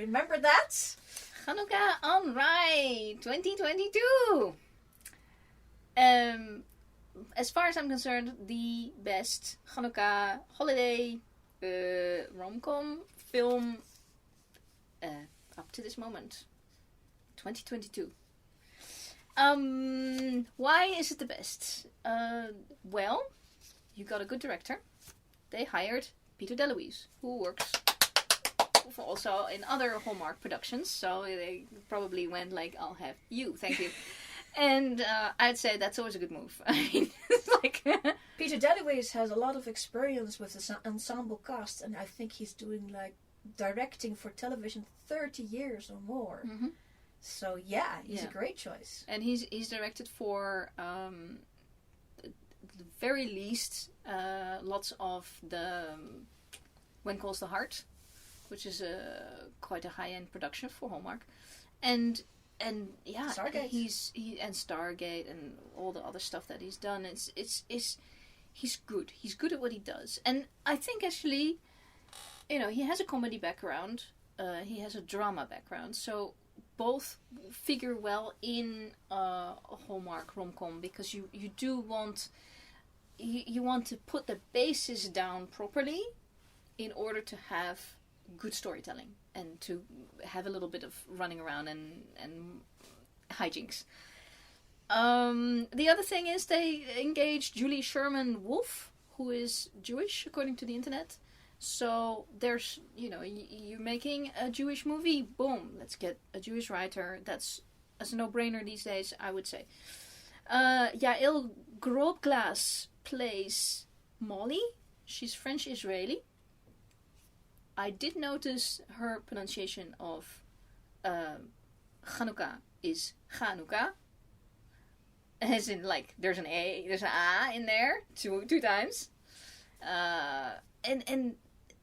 Remember that? Hanukkah on Rye 2022. As far as I'm concerned, the best Hanukkah holiday rom-com film up to this moment. 2022. Why is it the best? Well, you got a good director. They hired Peter DeLuise, who works also in other Hallmark productions, so they probably went like, I'll have you, thank you. And I'd say that's always a good move. I mean, it's like... Peter DeLuise has a lot of experience with this ensemble cast, and I think he's doing like directing for television 30 years or more. Mm-hmm. So yeah, he's a great choice. And he's directed for the very least lots of the When Calls the Heart, which is quite a high-end production for Hallmark, and yeah, Stargate. And Stargate and all the other stuff that he's done. He's good. He's good at what he does, and I think actually, he has a comedy background. He has a drama background, so both figure well in a Hallmark rom-com, because you do want you want to put the basis down properly in order to have good storytelling and to have a little bit of running around and hijinks. The other thing is they engaged Sherman Wolfe, who is Jewish according to the internet. So there's, you're making a Jewish movie, boom, let's get a Jewish writer. That's a no-brainer these days, I would say. Yael Grobglas plays Molly. She's French-Israeli. I did notice her pronunciation of Hanukkah is Hanukkah. As in, like, there's an A in there, two times. And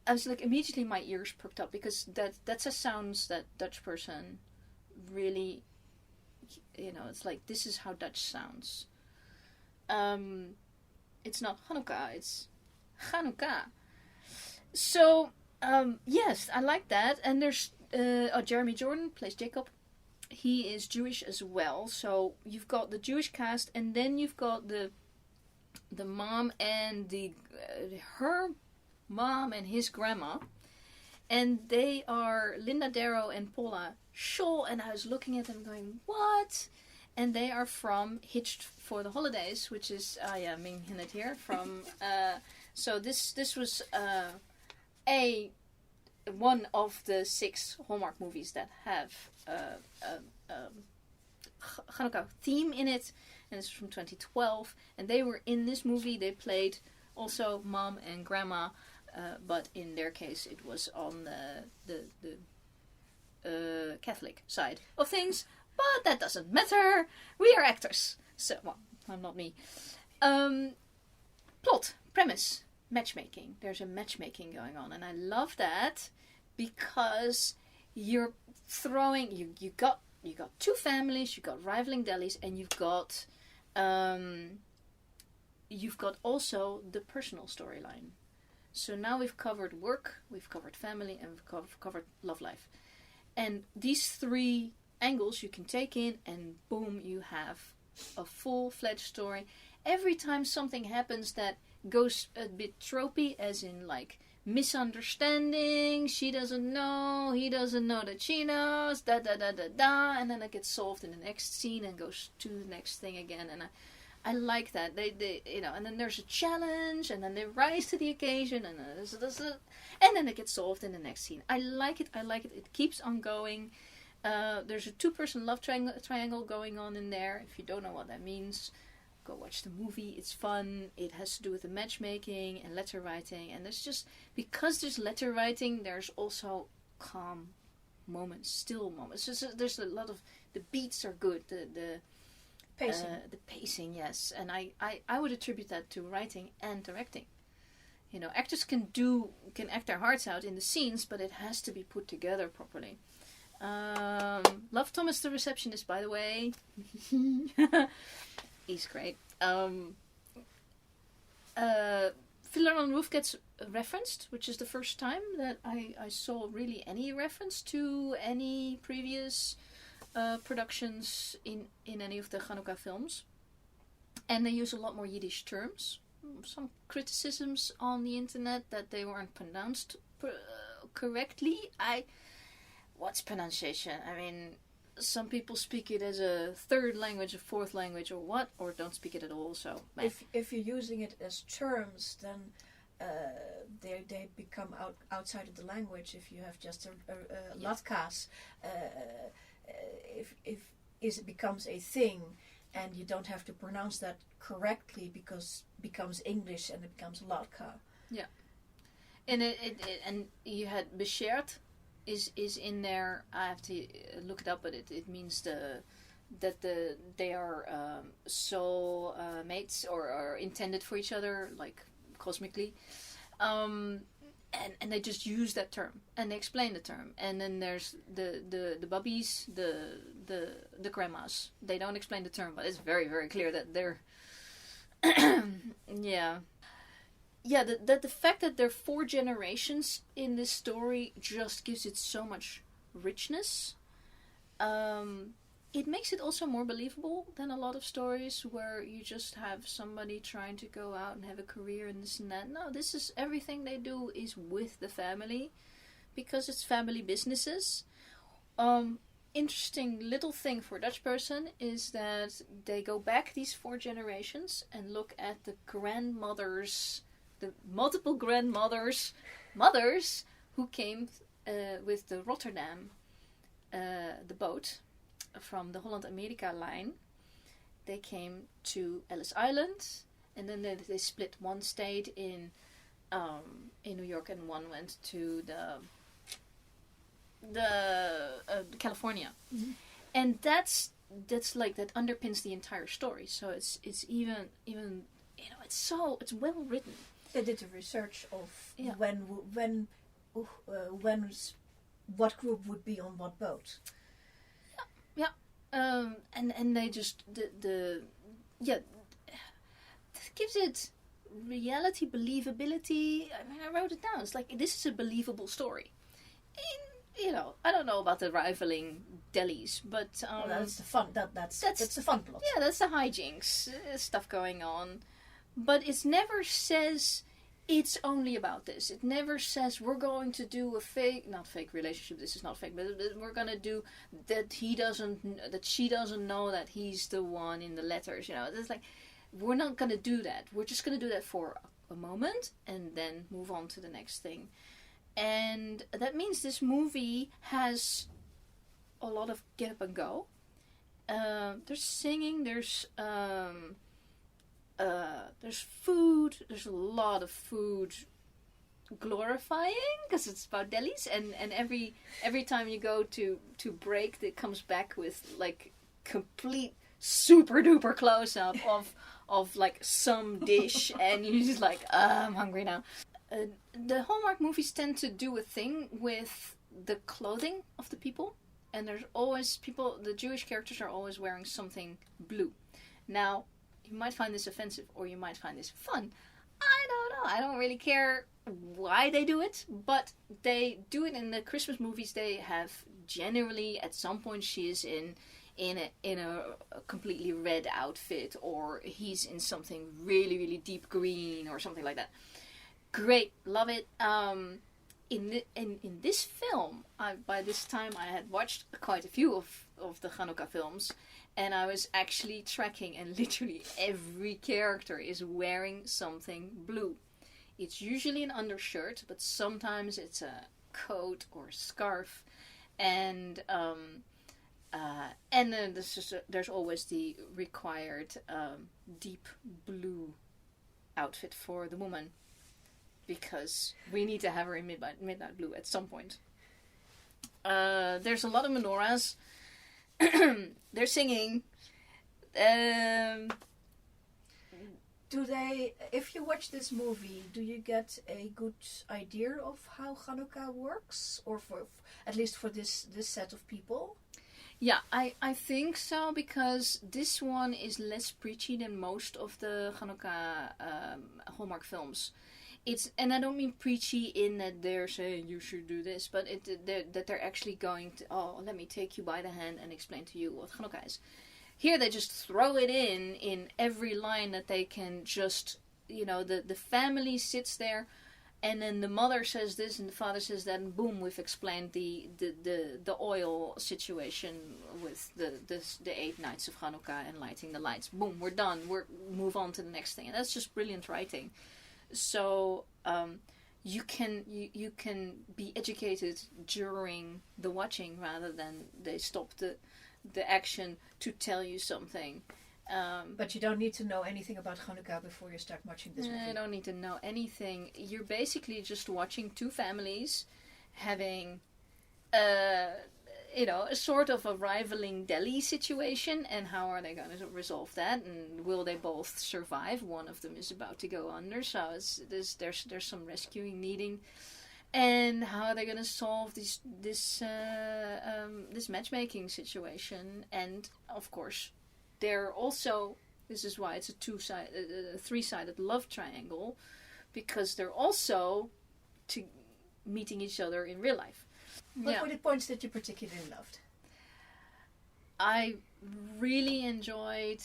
I was like, immediately my ears perked up, because that's a sounds that Dutch person really, it's like, this is how Dutch sounds. It's not Hanukkah, it's Hanukkah. So, yes, I like that. And there's, Jeremy Jordan plays Jacob. He is Jewish as well. So you've got the Jewish cast, and then you've got the mom and her mom and his grandma, and they are Linda Darrow and Paula Shaw. And I was looking at them going, what? And they are from Hitched for the Holidays, which is Ming Hinnet here from. So this was one of the 6 Hallmark movies that have Hanukkah theme in it, and it's from 2012. And they were in this movie. They played also mom and grandma, but in their case it was on the Catholic side of things. But that doesn't matter. We are actors, so I'm not me. Plot, premise, matchmaking. There's a matchmaking going on, and I love that, because you're throwing you got 2 families, you've got rivaling delis, and you've got also the personal storyline. So now we've covered work, we've covered family, and we've covered love life, and these 3 angles you can take in, and boom, you have a full-fledged story. Every time something happens that goes a bit tropey, as in like misunderstanding, she doesn't know, he doesn't know that she knows, and then it gets solved in the next scene and goes to the next thing again. And I like that. They and then there's a challenge, and then they rise to the occasion, and then it gets solved in the next scene. I like it. It keeps on going. There's a 2-person love triangle going on in there. If you don't know what that means, go watch the movie. It's fun. It has to do with the matchmaking and letter writing. And because there's letter writing, there's also calm moments, still moments. There's a lot of, the beats are good. The pacing, yes. And I would attribute that to writing and directing. Actors can act their hearts out in the scenes, but it has to be put together properly. Love Thomas the receptionist, by the way. Fiddler on the Roof gets referenced, which is the first time that I saw really any reference to any previous productions in any of the Hanukkah films. And they use a lot more Yiddish terms. Some criticisms on the internet that they weren't pronounced correctly. What's pronunciation? I mean, some people speak it as a third language, a fourth language, or what, or don't speak it at all. So if you're using it as terms, then they become outside of the language. If you have just a latkas, if it becomes a thing, and you don't have to pronounce that correctly because it becomes English and it becomes latka. Yeah, and and you had Bashert is in there. I have to look it up, but it means they are soul mates or are intended for each other, like cosmically. And they just use that term and they explain the term. And then there's the bubbies, the grandmas. They don't explain the term, but it's very, very clear that they're the fact that there are 4 generations in this story just gives it so much richness. It makes it also more believable than a lot of stories where you just have somebody trying to go out and have a career and this and that. No, this is everything they do is with the family because it's family businesses. Interesting little thing for a Dutch person is that they go back these 4 generations and look at the grandmothers, the multiple grandmothers, mothers who came with the Rotterdam, the boat from the Holland-America Line. They came to Ellis Island, and then they split. One stayed in New York, and one went to California. Mm-hmm. And that's like that underpins the entire story. So it's even it's well written. They did the research of when what group would be on what boat. And they just that gives it reality, believability. I mean, I wrote it down. It's like this is a believable story. And, I don't know about the rivaling delis, but that's the fun. That's the fun plot. Yeah, that's the hijinks stuff going on, but it never says it's only about this. It never says we're going to do a not fake relationship. This is not fake, but we're gonna do that. That she doesn't know that he's the one in the letters. It's like we're not gonna do that. We're just gonna do that for a moment and then move on to the next thing. And that means this movie has a lot of get up and go. There's singing. There's food. There's a lot of food glorifying because it's about delis, and every time you go to break, it comes back with like complete super duper close up of like some dish, and you're just like, I'm hungry now. The Hallmark movies tend to do a thing with the clothing of the people, and there's always the Jewish characters are always wearing something blue. Now, you might find this offensive, or you might find this fun. I don't know. I don't really care why they do it, but they do it in the Christmas movies. They have generally, at some point, she is in a completely red outfit, or he's in something really, really deep green, or something like that. Great, love it. In this film, by this time I had watched quite a few of the Hanukkah films. And I was actually tracking, and literally every character is wearing something blue. It's usually an undershirt, but sometimes it's a coat or a scarf. And then there's always the required deep blue outfit for the woman, because we need to have her in midnight blue at some point. There's a lot of menorahs. They're singing. Do they? If you watch this movie, do you get a good idea of how Hanukkah works, or at least for this set of people? Yeah, I think so, because this one is less preachy than most of the Hanukkah Hallmark films. and I don't mean preachy in that they're saying you should do this, but that they're actually going to, let me take you by the hand and explain to you what Hanukkah is. Here they just throw it in every line that they can just, the family sits there, and then the mother says this and the father says that, and boom, we've explained the oil situation with the 8 nights of Hanukkah and lighting the lights. Boom, we're done. Move on to the next thing. And that's just brilliant writing. So you can be educated during the watching rather than they stop the action to tell you something. But you don't need to know anything about Hanukkah before you start watching this movie. You don't need to know anything. You're basically just watching two families having a sort of a rivaling deli situation, and how are they going to resolve that, and will they both survive? One of them is about to go under, so there's some rescuing needing, and how are they going to solve this matchmaking situation? And of course, they're also, this is why it's a three-sided love triangle, because they're also meeting each other in real life. What were the points that you particularly loved? I really enjoyed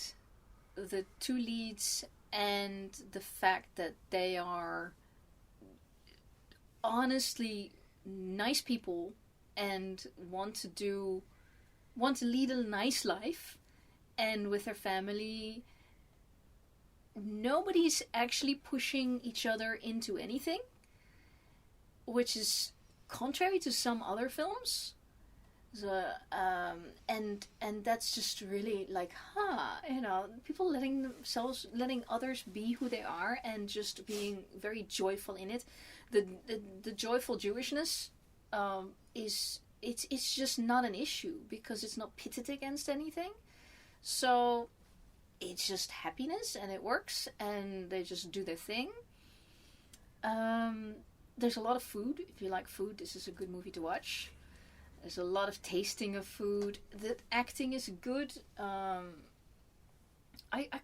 the two leads and the fact that they are honestly nice people and want to lead a nice life, and with their family nobody's actually pushing each other into anything, which is contrary to some other films. So, and that's just really like, people letting others be who they are and just being very joyful in it. The joyful Jewishness it's just not an issue because it's not pitted against anything. So it's just happiness and it works and they just do their thing. There's a lot of food. If you like food, this is a good movie to watch. There's a lot of tasting of food. The acting is good. I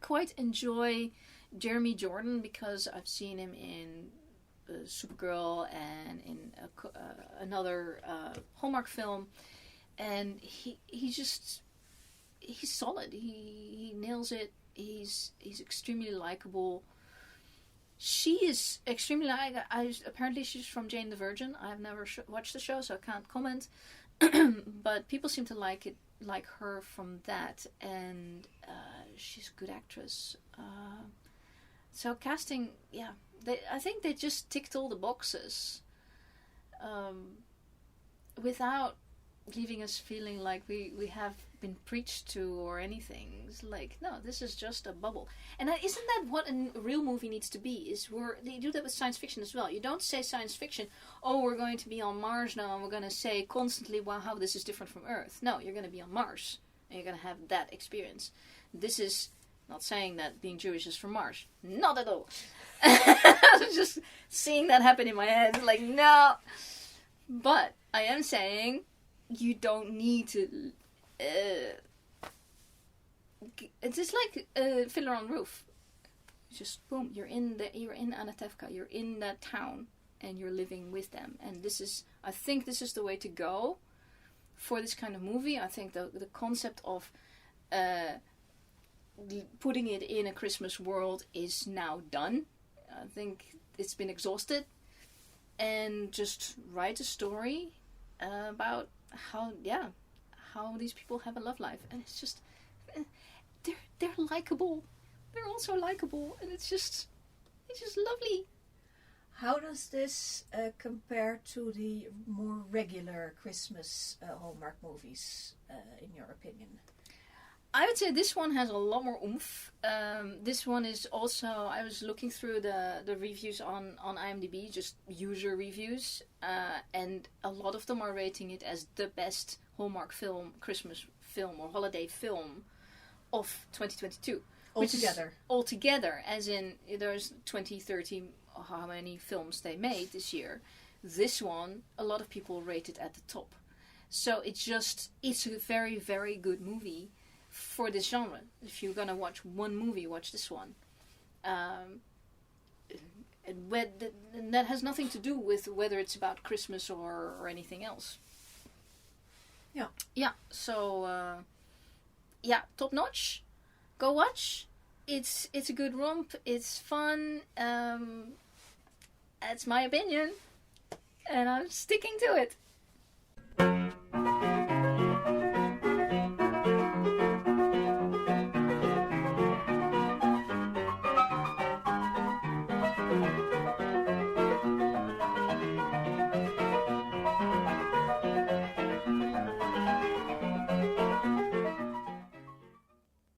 quite enjoy Jeremy Jordan because I've seen him in Supergirl and in another Hallmark film, and he's solid. He nails it. He's extremely likable. She is extremely apparently she's from Jane the Virgin. I've never watched the show, so I can't comment. But people seem to like her from that, and she's a good actress. So casting, I think they just ticked all the boxes, without leaving us feeling like we have been preached to or anything. It's like, no, this is just a bubble. And isn't that what a real movie needs to be? They do that with science fiction as well. You don't say science fiction, we're going to be on Mars now and we're going to say constantly, wow, how this is different from Earth. No, you're going to be on Mars and you're going to have that experience. This is not saying that being Jewish is from Mars. Not at all. Just seeing that happen in my head, like, no. But I am saying you don't need to. It's just like Fiddler on the Roof. Just boom, you're in Anatevka, you're in that town, and you're living with them. And I think this is the way to go for this kind of movie. I think the concept of putting it in a Christmas world is now done. I think it's been exhausted, and just write a story about how these people have a love life, and it's just they're likable. They're also likable, and it's just lovely. How does this compare to the more regular Christmas Hallmark movies, in your opinion? I would say this one has a lot more oomph. This one is also, I was looking through the reviews on IMDb, just user reviews, and a lot of them are rating it as the best Hallmark film, Christmas film or holiday film of 2022. Altogether, as in there's 20, 30, how many films they made this year. This one, a lot of people rate it at the top. So it's a very, very good movie for this genre. If you're gonna watch one movie, watch this one. And that has nothing to do with whether it's about Christmas or anything else. Yeah. Yeah. So, top notch. Go watch. It's a good romp. It's fun. That's my opinion, and I'm sticking to it.